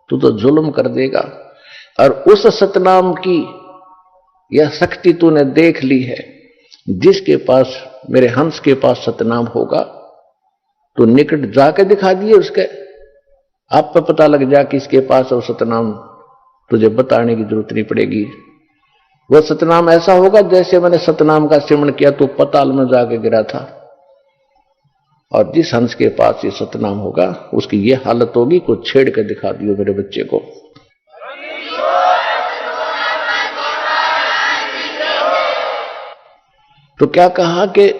तू तो जुल्म कर देगा। और उस सतनाम की यह शक्ति तूने देख ली है, जिसके पास, मेरे हंस के पास सतनाम होगा तो निकट जाके दिखा दिए उसके, आप पे पता लग जा कि इसके पास और सतनाम, तुझे बताने की जरूरत नहीं पड़ेगी। वह सतनाम ऐसा होगा जैसे मैंने सतनाम का सिमरण किया तो पताल में जाके गिरा था। और जिस हंस के पास ये सतनाम होगा उसकी ये हालत होगी को छेड़ के दिखा दियो मेरे बच्चे को। तो क्या कहा कि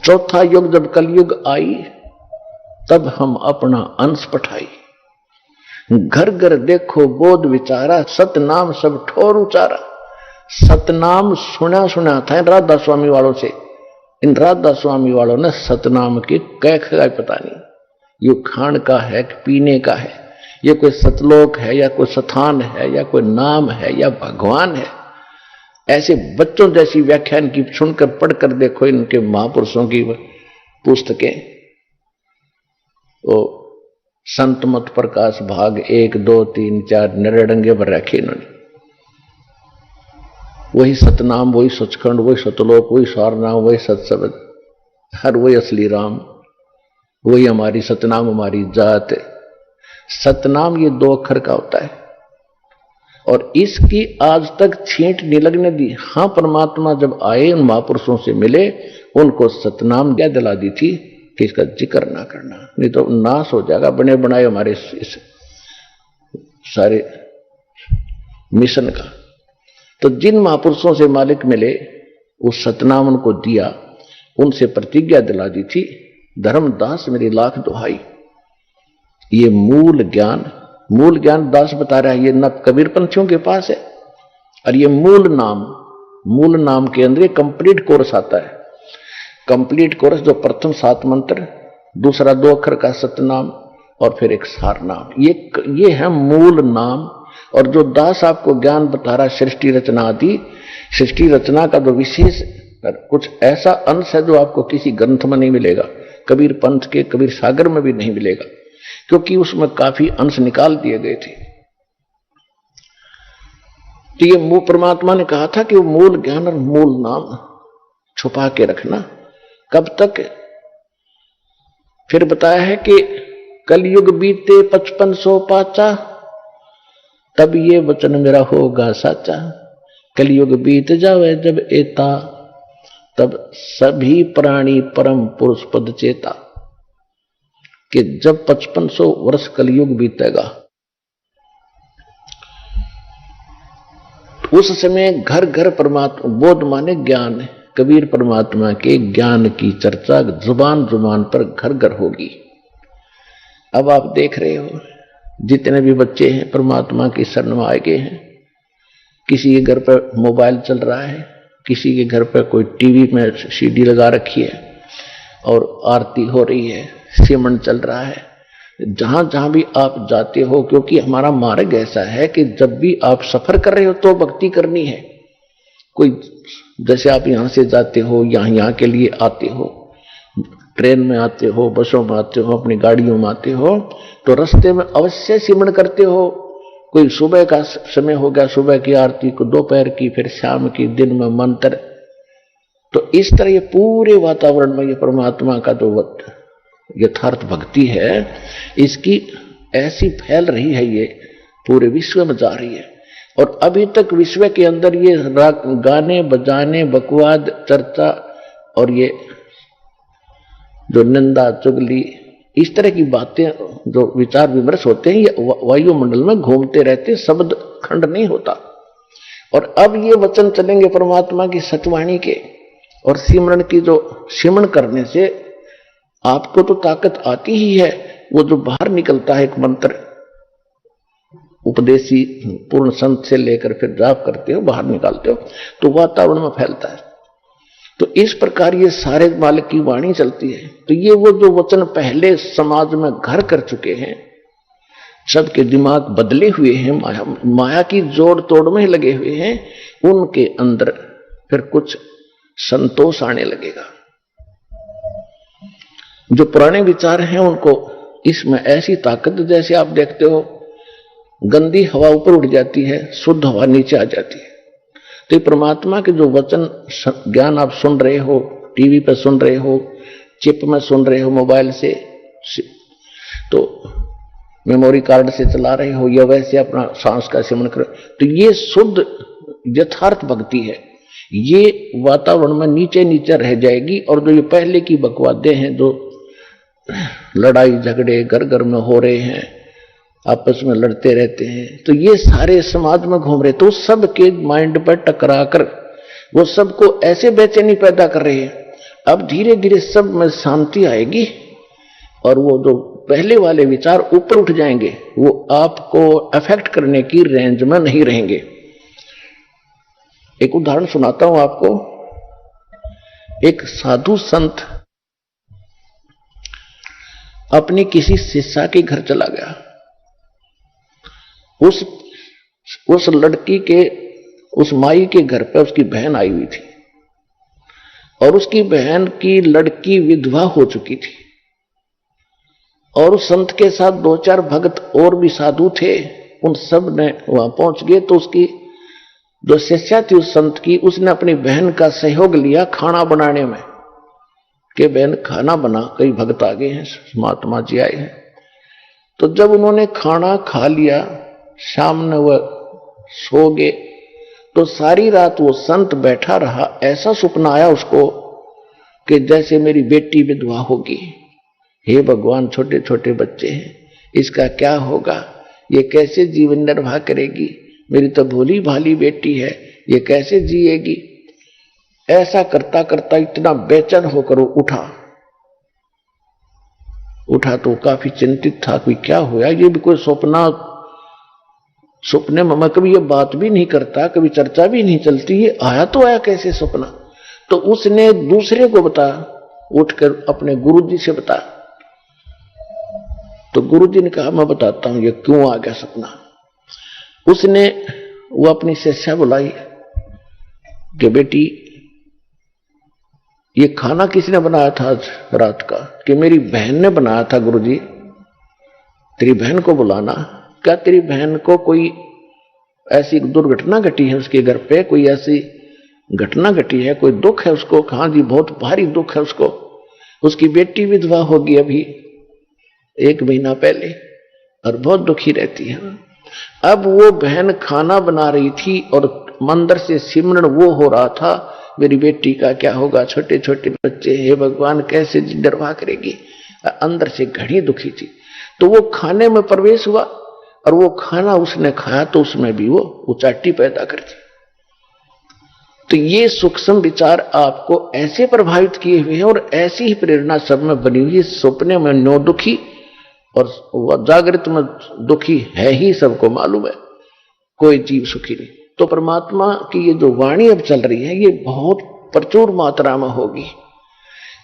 चौथा युग जब कलयुग आई तब हम अपना अंश पठाई। घर घर देखो बोध विचारा, सतनाम सब ठोर उचारा। सतनाम सुना सुना था राधा स्वामी वालों से, इन राधा स्वामी वालों ने सतनाम के कैख का पता नहीं, ये खान का है कि पीने का है, ये कोई सतलोक है या कोई स्थान है या कोई नाम है या भगवान है। ऐसे बच्चों जैसी व्याख्यान की सुनकर पढ़कर देखो इनके महापुरुषों की पुस्तकें। तो संत मत प्रकाश भाग 1, 2, 3, 4 नरेडंगे पर रखे इन्होंने। वही सतनाम, वही सचखंड, वही सतलोक, वही सारनाम, वही सत्सबद, हर वही असली राम, वही हमारी सतनाम, हमारी जात। सतनाम ये 2 अक्षर का होता है और इसकी आज तक छींट नहीं लगने दी। हाँ, परमात्मा जब आए उन महापुरुषों से मिले, उनको सतनाम क्या दिला दी थी कि इसका जिक्र ना करना, नहीं तो नाश हो जाएगा बने बनाए हमारे इस सारे मिशन का। तो जिन महापुरुषों से मालिक मिले उस सतनाम उनको दिया, उनसे प्रतिज्ञा दिला दी थी, धर्मदास मेरी लाख दुहाई। ये मूल ज्ञान दास बता रहा है, ये न कबीर पंथियों के पास है। और ये मूल नाम के अंदर ये कंप्लीट कोर्स आता है। कंप्लीट कोर्स जो प्रथम 7 मंत्र, दूसरा 2 अक्षर का सतनाम और फिर एक सार नाम, ये है मूल नाम। और जो दास आपको ज्ञान बता रहा है सृष्टि रचना आदि, सृष्टि रचना का जो विशेष कुछ ऐसा अंश है जो आपको किसी ग्रंथ में नहीं मिलेगा, कबीर पंथ के कबीर सागर में भी नहीं मिलेगा, क्योंकि उसमें काफी अंश निकाल दिए गए थे। तो ये परमात्मा ने कहा था कि वो मूल ज्ञान और मूल नाम छुपा के रखना। कब तक? फिर बताया है कि कलयुग बीते 5500 पाचा, तब ये वचन मेरा होगा साचा। कलयुग बीत जावे जब एता, तब सभी प्राणी परम पुरुष पद चेता। कि जब 5500 वर्ष कलयुग बीतेगा उस समय घर घर परमात्मा, बोध माने ज्ञान, कबीर परमात्मा के ज्ञान की चर्चा जुबान जुबान पर घर घर होगी। अब आप देख रहे हो जितने भी बच्चे हैं परमात्मा की शरण में आए गए हैं, किसी के घर पर मोबाइल चल रहा है, किसी के घर पर कोई टीवी में सीडी लगा रखी है और आरती हो रही है, सिमरन चल रहा है। जहां जहां भी आप जाते हो, क्योंकि हमारा मार्ग ऐसा है कि जब भी आप सफर कर रहे हो तो भक्ति करनी है। कोई जैसे आप यहां से जाते हो, यहाँ के लिए आते हो, ट्रेन में आते हो, बसों में आते हो, अपनी गाड़ियों में आते हो, तो रास्ते में अवश्य सिमरन करते हो। कोई सुबह का समय हो गया, सुबह की आरती को, दोपहर की, फिर शाम की, दिन में मंत्र। तो इस तरह ये पूरे वातावरण में ये परमात्मा का जो यथार्थ भक्ति है, इसकी ऐसी फैल रही है, ये पूरे विश्व में जा रही है। और अभी तक विश्व के अंदर ये गाने बजाने, बकवाद, चर्चा और ये जो निंदा चुगली, इस तरह की बातें, जो विचार विमर्श होते हैं, ये वायुमंडल में घूमते रहते, शब्द खंड नहीं होता। और अब ये वचन चलेंगे परमात्मा की सचवाणी के, और सिमरन की, जो सिमरन करने से आपको तो ताकत आती ही है। वो जो बाहर निकलता है एक मंत्र, उपदेशी पूर्ण संत से लेकर फिर जाप करते हो, बाहर निकालते हो, तो वातावरण में फैलता है। तो इस प्रकार ये सारे मालिक की वाणी चलती है। तो ये वो जो वचन पहले समाज में घर कर चुके हैं, सबके दिमाग बदले हुए हैं, माया की जोड़ तोड़ में लगे हुए हैं, उनके अंदर फिर कुछ संतोष आने लगेगा। जो पुराने विचार हैं उनको इसमें ऐसी ताकत, जैसे आप देखते हो गंदी हवा ऊपर उठ जाती है, शुद्ध हवा नीचे आ जाती है। तो ये परमात्मा के जो वचन ज्ञान आप सुन रहे हो, टीवी पर सुन रहे हो, चिप में सुन रहे हो, मोबाइल से, तो मेमोरी कार्ड से चला रहे हो, या वैसे अपना सांस का सेवन कर, तो ये शुद्ध यथार्थ भक्ति है। ये वातावरण में नीचे नीचे रह जाएगी। और जो ये पहले की बकवादें हैं, जो लड़ाई झगड़े घर घर में हो रहे हैं, आपस में लड़ते रहते हैं, तो ये सारे समाज में घूम रहे, तो सबके माइंड पर टकरा कर वो सबको ऐसे बेचैनी पैदा कर रहे हैं। अब धीरे धीरे सब में शांति आएगी और वो जो पहले वाले विचार ऊपर उठ जाएंगे, वो आपको अफेक्ट करने की रेंज में नहीं रहेंगे। एक उदाहरण सुनाता हूं आपको। एक साधु संत अपनी किसी शिष्या के घर चला गया। उस लड़की के, उस माई के घर पर उसकी बहन आई हुई थी और उसकी बहन की लड़की विधवा हो चुकी थी। और उस संत के साथ 2-4 भक्त और भी साधु थे, उन सब ने वहां पहुंच गए। तो उसकी जो शिष्या थी उस संत की, उसने अपनी बहन का सहयोग लिया खाना बनाने में, कि बहन खाना बना, कई भक्त आ गए हैं, महात्मा जी आए हैं। तो जब उन्होंने खाना खा लिया, शाम में वह सो गए, तो सारी रात वो संत बैठा रहा। ऐसा सपना आया उसको कि जैसे मेरी बेटी विधवा होगी, हे भगवान, छोटे छोटे बच्चे हैं, इसका क्या होगा, ये कैसे जीवन निर्वाह करेगी, मेरी तो भोली भाली बेटी है, ये कैसे जिएगी। ऐसा करता करता इतना बेचैन होकर वो उठा तो काफी चिंतित था, कोई क्या हुआ, ये भी कोई सपने में मैं कभी ये बात भी नहीं करता, कभी चर्चा भी नहीं चलती, ये आया तो आया कैसे सपना। तो उसने दूसरे को बता, उठकर अपने गुरुजी से बता। तो गुरुजी ने कहा मैं बताता हूं ये क्यों आ गया सपना। उसने वो अपनी शिष्या बुलाई कि बेटी ये खाना किसने बनाया था आज रात का, कि मेरी बहन ने बनाया था गुरुजी, तेरी बहन को बुलाना। क्या तेरी बहन को कोई ऐसी दुर्घटना घटी है, उसके घर पे कोई ऐसी घटना घटी है, कोई दुख है उसको? हाँ जी, बहुत भारी दुख है उसको, उसकी बेटी विधवा होगी अभी 1 महीना पहले और बहुत दुखी रहती है। अब वो बहन खाना बना रही थी और मंदिर से सिमरन वो हो रहा था, मेरी बेटी का क्या होगा, छोटे छोटे बच्चे, हे भगवान कैसे निर्वाह करेगी। अंदर से घड़ी दुखी थी। तो वो खाने में प्रवेश हुआ और वो खाना उसने खाया तो उसमें भी वो उचाटी पैदा कर दी। तो ये सूक्ष्म विचार आपको ऐसे प्रभावित किए हुए हैं और ऐसी ही प्रेरणा सब में बनी हुई है। सपने में नो दुखी और वह जागृत में दुखी है ही, सबको मालूम है, कोई जीव सुखी नहीं। तो परमात्मा की ये जो वाणी अब चल रही है ये बहुत प्रचुर मात्रा में होगी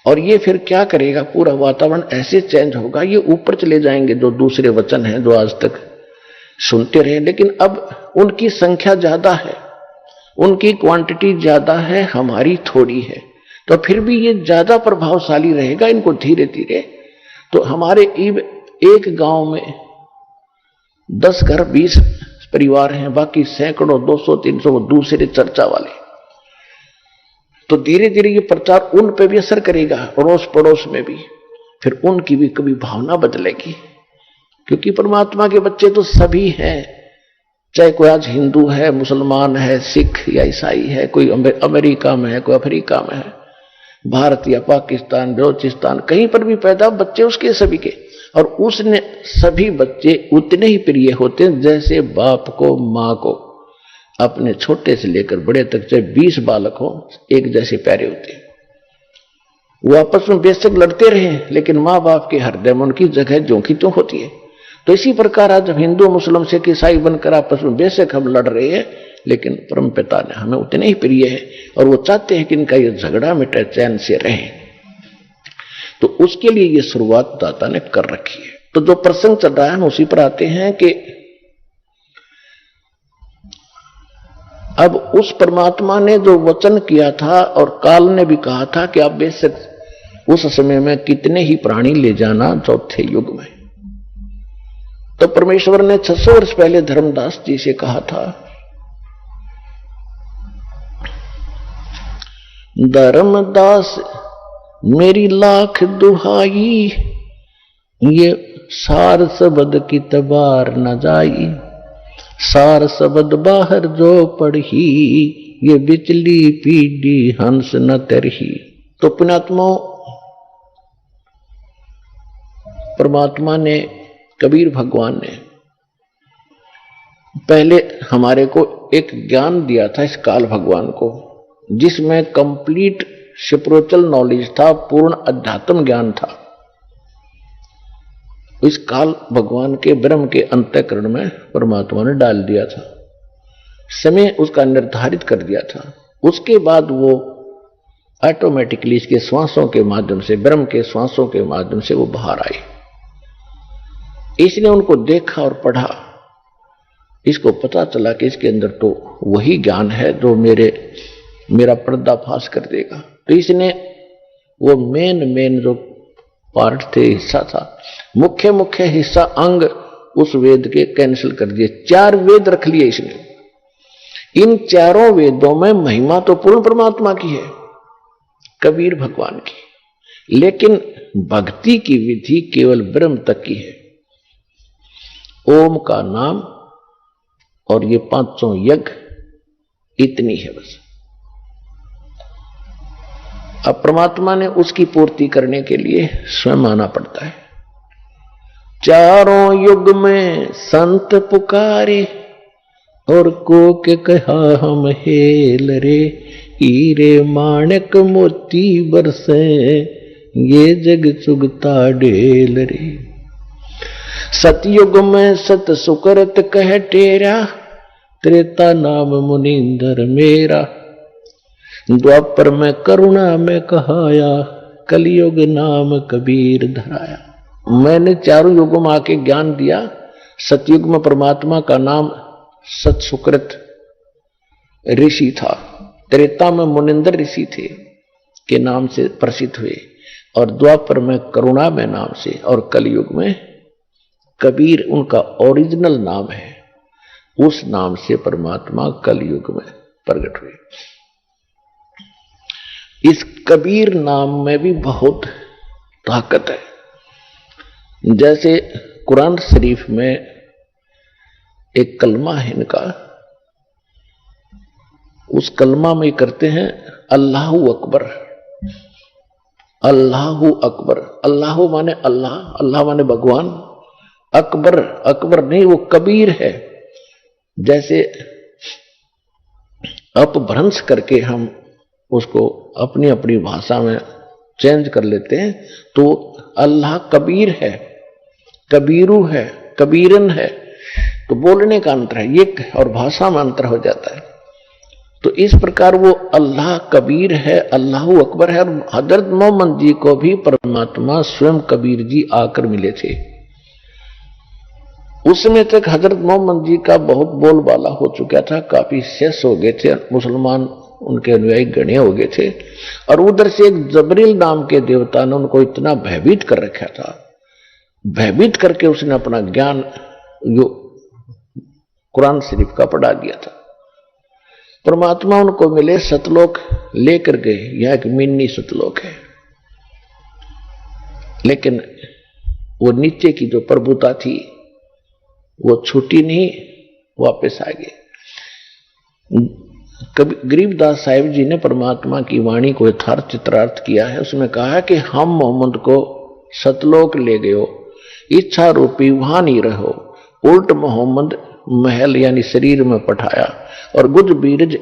और ये फिर क्या करेगा, पूरा वातावरण ऐसे चेंज होगा, ये ऊपर चले जाएंगे जो दूसरे वचन हैं जो आज तक सुनते रहे। लेकिन अब उनकी संख्या ज्यादा है, उनकी क्वांटिटी ज्यादा है, हमारी थोड़ी है, तो फिर भी ये ज्यादा प्रभावशाली रहेगा इनको धीरे धीरे। तो हमारे एक गांव में 10 घर 20 परिवार हैं, बाकी सैकड़ों 200-300 वो दूसरे चर्चा वाले। तो धीरे धीरे ये प्रचार उन पे भी असर करेगा, अड़ोस पड़ोस में भी, फिर उनकी भी कभी भावना बदलेगी। क्योंकि परमात्मा के बच्चे तो सभी हैं, चाहे कोई आज हिंदू है, मुसलमान है, सिख या ईसाई है, कोई अमेरिका में है, कोई अफ्रीका में है, भारत या पाकिस्तान, बलोचिस्तान, कहीं पर भी पैदा बच्चे उसके सभी के। और उसने सभी बच्चे उतने ही प्रिय होते हैं जैसे बाप को मां को अपने छोटे से लेकर बड़े तक, चाहे 20 बालक हो, एक जैसे प्यारे होते हैं। वो आपस में बेशक लड़ते रहे लेकिन माँ बाप के हृदय में उनकी जगह ज्यों की त्यों होती है। तो इसी प्रकार आज हिंदू मुस्लिम सिख ईसाई बनकर आपस में बेशक हम लड़ रहे हैं, लेकिन परम पिता ने हमें उतने ही प्रिय है और वो चाहते हैं कि इनका ये झगड़ा मिटे, चैन से रहे। तो उसके लिए ये शुरुआत दाता ने कर रखी है। तो जो प्रसंग चल रहा है हम उसी पर आते हैं कि अब उस परमात्मा ने जो वचन किया था और काल ने भी कहा था कि आप बेशक उस समय में कितने ही प्राणी ले जाना चौथे युग में, तो परमेश्वर ने 600 वर्ष पहले धर्मदास जी से कहा था, धर्मदास मेरी लाख दुहाई, ये सार शब्द की तबार न जाई, सार शब्द बाहर जो पढ़ी, ये बिचली पीढ़ी हंस न तरही। तो पुण्यात्मा परमात्मा ने, कबीर भगवान ने पहले हमारे को एक ज्ञान दिया था इस काल भगवान को, जिसमें कंप्लीट स्पिरिचुअल नॉलेज था, पूर्ण अध्यात्म ज्ञान था। इस काल भगवान के ब्रह्म के अंतःकरण में परमात्मा ने डाल दिया था, समय उसका निर्धारित कर दिया था। उसके बाद वो ऑटोमेटिकली इसके श्वासों के माध्यम से, ब्रह्म के श्वासों के माध्यम से वो बाहर आई। इसने उनको देखा और पढ़ा, इसको पता चला कि इसके अंदर तो वही ज्ञान है जो मेरा पर्दाफाश कर देगा। तो इसने वो मेन जो पार्ट थे, हिस्सा था, मुख्य हिस्सा, अंग उस वेद के कैंसिल कर दिए। 4 वेद रख लिए इसने। इन चारों वेदों में महिमा तो पूर्ण परमात्मा की है, कबीर भगवान की, लेकिन भक्ति की विधि केवल ब्रह्म तक की है। ओम का नाम और ये 500 यज्ञ, इतनी है बस। अब परमात्मा ने उसकी पूर्ति करने के लिए स्वयं आना पड़ता है। चारों युग में संत पुकारे, और को के कहा हम हेल रे, हीरे माणक मोती बरसे, ये जग चुगता ढेल रे। सतयुग में सत सुकरत कह टेरा, त्रेता नाम मुनिंदर मेरा। द्वापर में करुणा में कहाया, कलयुग नाम कबीर धराया। मैंने चारों युगों में आके ज्ञान दिया। सतयुग में परमात्मा का नाम सत सुकृत ऋषि था, त्रेता में मुनिंदर ऋषि थे के नाम से प्रसिद्ध हुए, और द्वापर में करुणा में नाम से, और कलयुग में कबीर उनका ओरिजिनल नाम है। उस नाम से परमात्मा कलयुग में प्रकट हुए। इस कबीर नाम में भी बहुत ताकत है। जैसे कुरान शरीफ में एक कलमा है इनका, उस कलमा में करते हैं अल्लाहु अकबर। अल्लाहु अकबर, अल्लाह माने अल्लाह, अल्लाह माने भगवान, अकबर, अकबर नहीं वो कबीर है। जैसे अपभ्रंश करके हम उसको अपनी अपनी भाषा में चेंज कर लेते हैं, तो अल्लाह कबीर है, कबीरू है, कबीरन है। तो बोलने का अंतर है ये, और भाषा में अंतर हो जाता है। तो इस प्रकार वो अल्लाह कबीर है, अल्लाह अकबर है। और हजरत मोहम्मद जी को भी परमात्मा स्वयं कबीर जी आकर मिले थे। उस समय तक हजरत मोहम्मद जी का बहुत बोलबाला हो चुका था, काफी शेष हो गए थे, मुसलमान उनके अनुयायी गणे हो गए थे। और उधर से एक जबरील नाम के देवता ने उनको इतना भयभीत कर रखा था, भयभीत करके उसने अपना ज्ञान जो कुरान शरीफ का पढ़ा दिया था। परमात्मा उनको मिले, सतलोक लेकर गए। यह एक मिनी सतलोक है, लेकिन वो नीचे की जो प्रभुता थी वो छूटी नहीं, वापस आ गए। कभी गरीबदास साहिब जी ने परमात्मा की वाणी को यथार्थ चित्रार्थ किया है। उसमें कहा है कि हम मोहम्मद को सतलोक ले गए हो, इच्छा रूपी वहां नहीं रहो, उल्ट मोहम्मद महल यानी शरीर में पठाया, और गुज बीरज